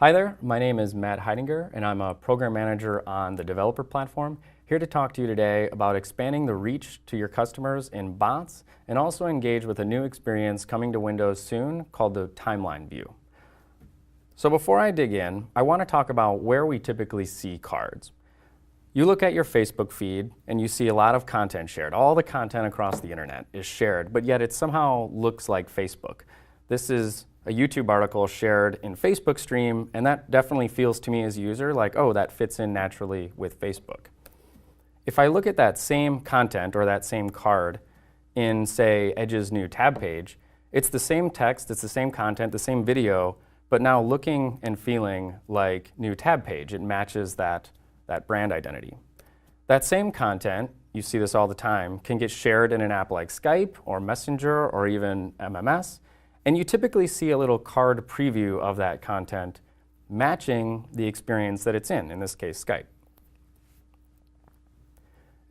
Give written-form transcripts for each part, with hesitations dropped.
Hi there, my name is Matt Heidinger and I'm a program manager on the developer platform, here to talk to you today about expanding the reach to your customers in bots and also engage with a new experience coming to Windows soon called the Timeline View. So before I dig in, I want to talk about where we typically see cards. You look at your Facebook feed and you see a lot of content shared. All the content across the internet is shared, but yet it somehow looks like Facebook. This is a YouTube article shared in Facebook Stream, and that definitely feels to me as a user like, oh, that fits in naturally with Facebook. If I look at that same content or that same card in, say, Edge's new tab page, it's the same text, it's the same content, the same video, but now looking and feeling like new tab page. It matches that brand identity. That same content, you see this all the time, can get shared in an app like Skype or Messenger or even MMS. And you typically see a little card preview of that content matching the experience that it's in this case, Skype.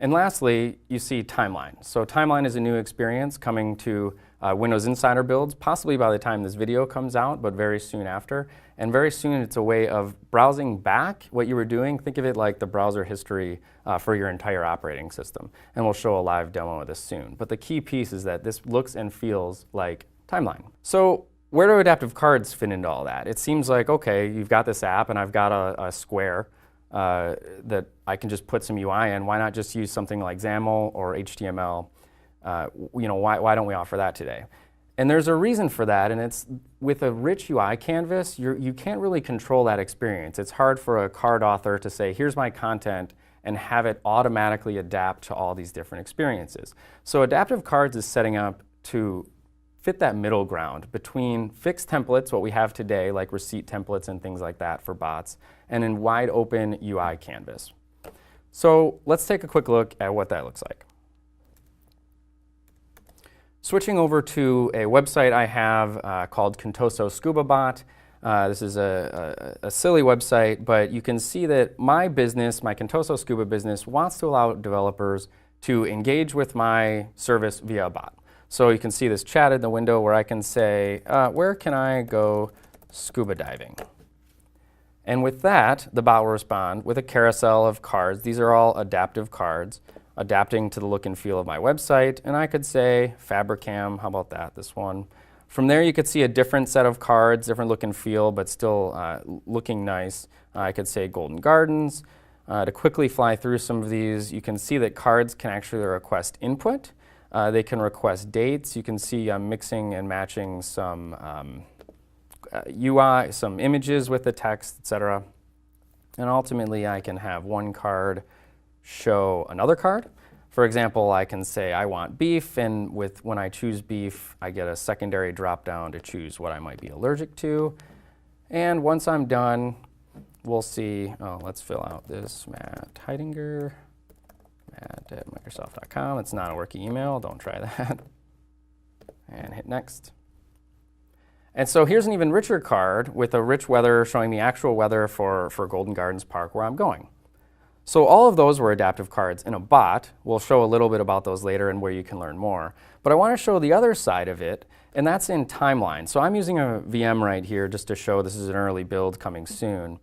And lastly, you see Timeline. So Timeline is a new experience coming to Windows Insider builds, possibly by the time this video comes out, but very soon after. And very soon it's a way of browsing back what you were doing. Think of it like the browser history for your entire operating system. And we'll show a live demo of this soon. But the key piece is that this looks and feels like Timeline. So where do adaptive cards fit into all that? It seems like, okay, you've got this app and I've got a square that I can just put some UI in. Why not just use something like XAML or HTML? Why don't we offer that today? And there's a reason for that, and it's with a rich UI canvas, you can't really control that experience. It's hard for a card author to say, here's my content, and have it automatically adapt to all these different experiences. So adaptive cards is setting up to fit that middle ground between fixed templates, what we have today, like receipt templates and things like that for bots, and in wide open UI canvas. So let's take a quick look at what that looks like. Switching over to a website I have called Contoso Scuba Bot. This is a silly website, but you can see that my business, my Contoso Scuba business, wants to allow developers to engage with my service via a bot. So you can see this chat in the window where I can say, where can I go scuba diving? And with that, the bot will respond with a carousel of cards. These are all adaptive cards, adapting to the look and feel of my website. And I could say Fabricam, how about that, this one. From there, you could see a different set of cards, different look and feel, but still looking nice. I could say Golden Gardens. To quickly fly through some of these, you can see that cards can actually request input. They can request dates. You can see I'm mixing and matching some UI, some images with the text, etc. And ultimately, I can have one card show another card. For example, I can say I want beef, and when I choose beef, I get a secondary drop-down to choose what I might be allergic to. And once I'm done, we'll see, let's fill out this Matt Heidinger. At Microsoft.com. It's not a working email, don't try that. And hit next. And so here's an even richer card with a rich weather showing the actual weather for Golden Gardens Park where I'm going. So all of those were adaptive cards in a bot. We'll show a little bit about those later and where you can learn more. But I want to show the other side of it, and that's in Timeline. So I'm using a VM right here just to show this is an early build coming soon.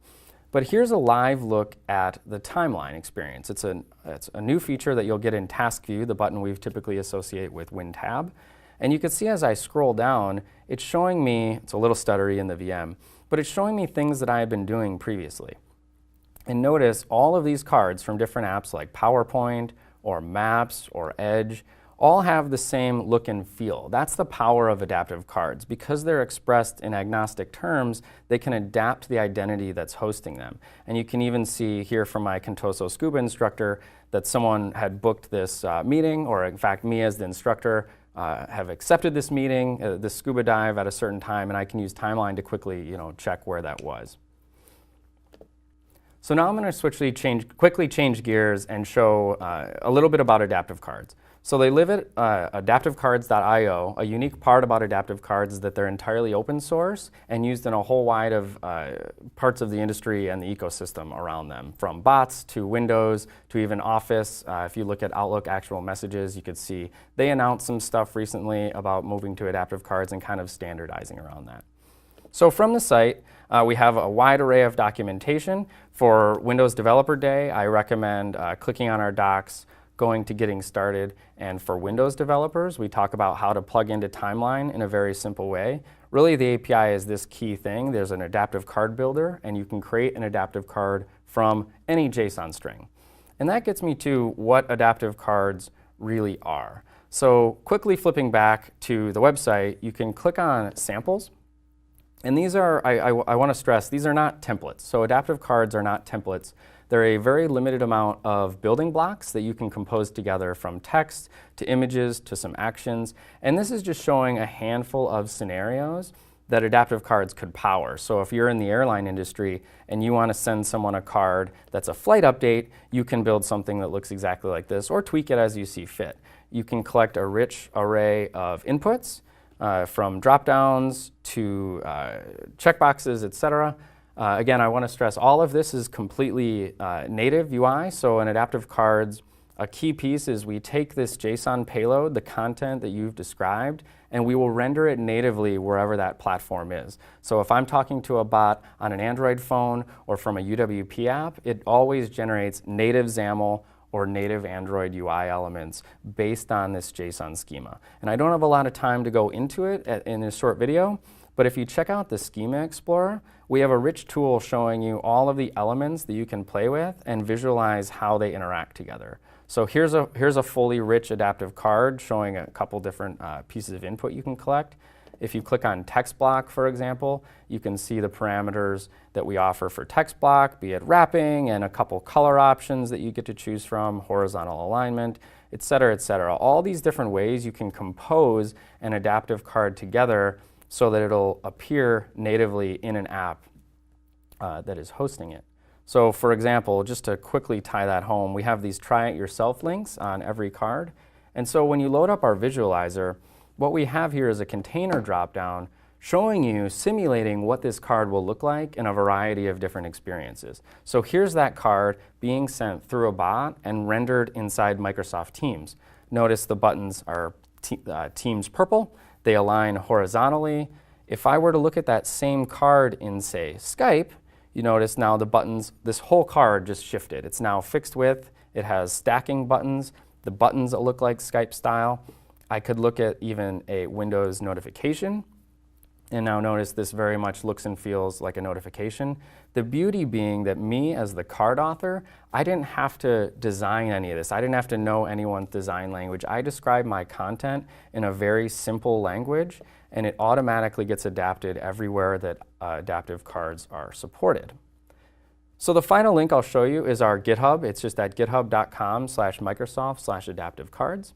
But here's a live look at the Timeline experience. It's a new feature that you'll get in Task View, the button we typically associate with WinTab. And you can see as I scroll down, it's showing me, it's a little stuttery in the VM, but it's showing me things that I had been doing previously. And notice all of these cards from different apps like PowerPoint or Maps or Edge all have the same look and feel. That's the power of adaptive cards. Because they're expressed in agnostic terms, they can adapt to the identity that's hosting them. And you can even see here from my Contoso Scuba instructor that someone had booked this meeting, or in fact, me as the instructor have accepted this meeting, this scuba dive at a certain time, and I can use Timeline to quickly check where that was. So now I'm going to quickly change gears and show a little bit about adaptive cards. So they live at adaptivecards.io. A unique part about adaptive cards is that they're entirely open source and used in a whole wide of parts of the industry and the ecosystem around them, from bots to Windows to even Office. If you look at Outlook actual messages, you could see they announced some stuff recently about moving to adaptive cards and kind of standardizing around that. So from the site, We have a wide array of documentation. For Windows Developer Day, I recommend clicking on our docs, going to Getting Started, and for Windows developers, we talk about how to plug into Timeline in a very simple way. Really, the API is this key thing. There's an adaptive card builder, and you can create an adaptive card from any JSON string. And that gets me to what adaptive cards really are. So quickly flipping back to the website, you can click on Samples. And these are, I want to stress, these are not templates. So adaptive cards are not templates. They're a very limited amount of building blocks that you can compose together, from text to images to some actions. And this is just showing a handful of scenarios that adaptive cards could power. So if you're in the airline industry and you want to send someone a card that's a flight update, you can build something that looks exactly like this, or tweak it as you see fit. You can collect a rich array of inputs, from drop-downs to checkboxes, etc. Again, I want to stress all of this is completely native UI. So in adaptive cards, a key piece is we take this JSON payload, the content that you've described, and we will render it natively wherever that platform is. So if I'm talking to a bot on an Android phone or from a UWP app, it always generates native XAML or native Android UI elements based on this JSON schema. And I don't have a lot of time to go into it in this short video, but if you check out the Schema Explorer, we have a rich tool showing you all of the elements that you can play with and visualize how they interact together. So here's a fully rich adaptive card showing a couple different pieces of input you can collect. If you click on text block, for example, you can see the parameters that we offer for text block, be it wrapping and a couple color options that you get to choose from, horizontal alignment, et cetera, et cetera. All these different ways you can compose an adaptive card together so that it'll appear natively in an app that is hosting it. So for example, just to quickly tie that home, we have these try it yourself links on every card. And so when you load up our visualizer, what we have here is a container dropdown showing you, simulating what this card will look like in a variety of different experiences. So here's that card being sent through a bot and rendered inside Microsoft Teams. Notice the buttons are Teams purple. They align horizontally. If I were to look at that same card in, say, Skype, you notice now the buttons, this whole card just shifted. It's now fixed width. It has stacking buttons. The buttons look like Skype style. I could look at even a Windows notification. And now notice this very much looks and feels like a notification. The beauty being that me, as the card author, I didn't have to design any of this. I didn't have to know anyone's design language. I describe my content in a very simple language, and it automatically gets adapted everywhere that adaptive cards are supported. So the final link I'll show you is our GitHub. It's just at github.com/Microsoft/adaptivecards.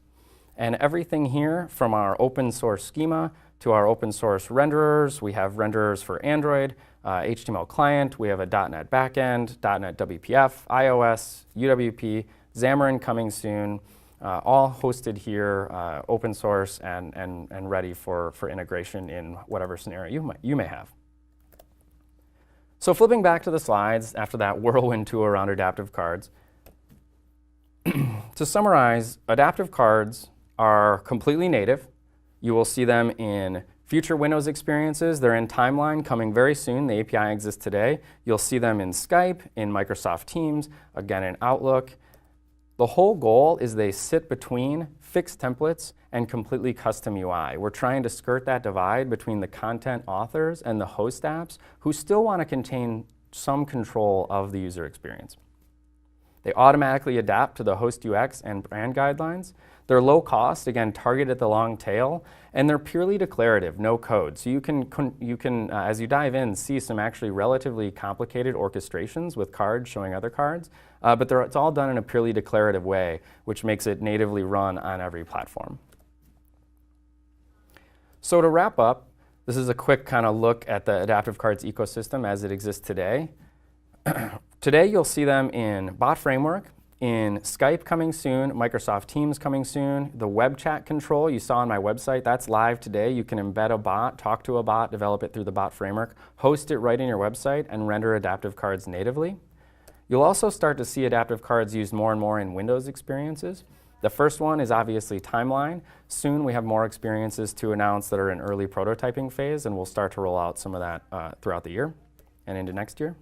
And everything here, from our open source schema to our open source renderers, we have renderers for Android, HTML client, we have a .NET backend, .NET WPF, iOS, UWP, Xamarin coming soon, all hosted here, open source and ready for integration in whatever scenario you may have. So flipping back to the slides after that whirlwind tour around adaptive cards, to summarize, adaptive cards are completely native. You will see them in future Windows experiences. They're in Timeline coming very soon. The API exists today. You'll see them in Skype, in Microsoft Teams, again in Outlook. The whole goal is they sit between fixed templates and completely custom UI. We're trying to skirt that divide between the content authors and the host apps who still want to contain some control of the user experience. They automatically adapt to the host UX and brand guidelines. They're low cost, again, targeted at the long tail, and they're purely declarative, no code. So you can as you dive in, see some actually relatively complicated orchestrations with cards showing other cards, but it's all done in a purely declarative way, which makes it natively run on every platform. So to wrap up, this is a quick kind of look at the adaptive cards ecosystem as it exists today. Today, you'll see them in Bot Framework, in Skype coming soon, Microsoft Teams coming soon, the web chat control you saw on my website, that's live today. You can embed a bot, talk to a bot, develop it through the Bot Framework, host it right in your website, and render adaptive cards natively. You'll also start to see adaptive cards used more and more in Windows experiences. The first one is obviously Timeline. Soon we have more experiences to announce that are in early prototyping phase, and we'll start to roll out some of that throughout the year. and into next year.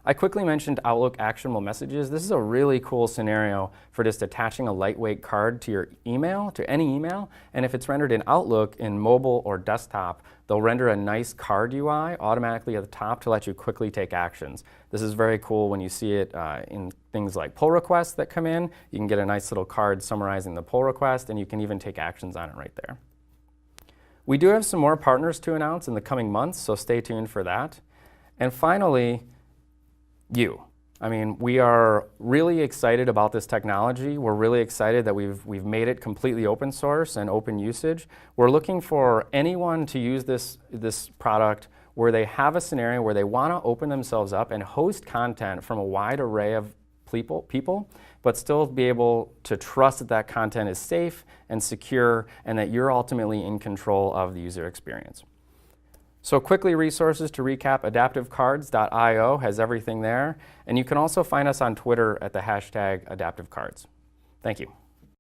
I quickly mentioned Outlook actionable messages. This is a really cool scenario for just attaching a lightweight card to your email, to any email, and if it's rendered in Outlook in mobile or desktop, they'll render a nice card UI automatically at the top to let you quickly take actions. This is very cool when you see it in things like pull requests that come in. You can get a nice little card summarizing the pull request, and you can even take actions on it right there. We do have some more partners to announce in the coming months, so stay tuned for that. And finally, I mean, we are really excited about this technology. We're really excited that we've made it completely open source and open usage. We're looking for anyone to use this product where they have a scenario where they want to open themselves up and host content from a wide array of people, but still be able to trust that that content is safe and secure and that you're ultimately in control of the user experience. So quickly, resources to recap, adaptivecards.io has everything there. And you can also find us on Twitter at the hashtag AdaptiveCards. Thank you.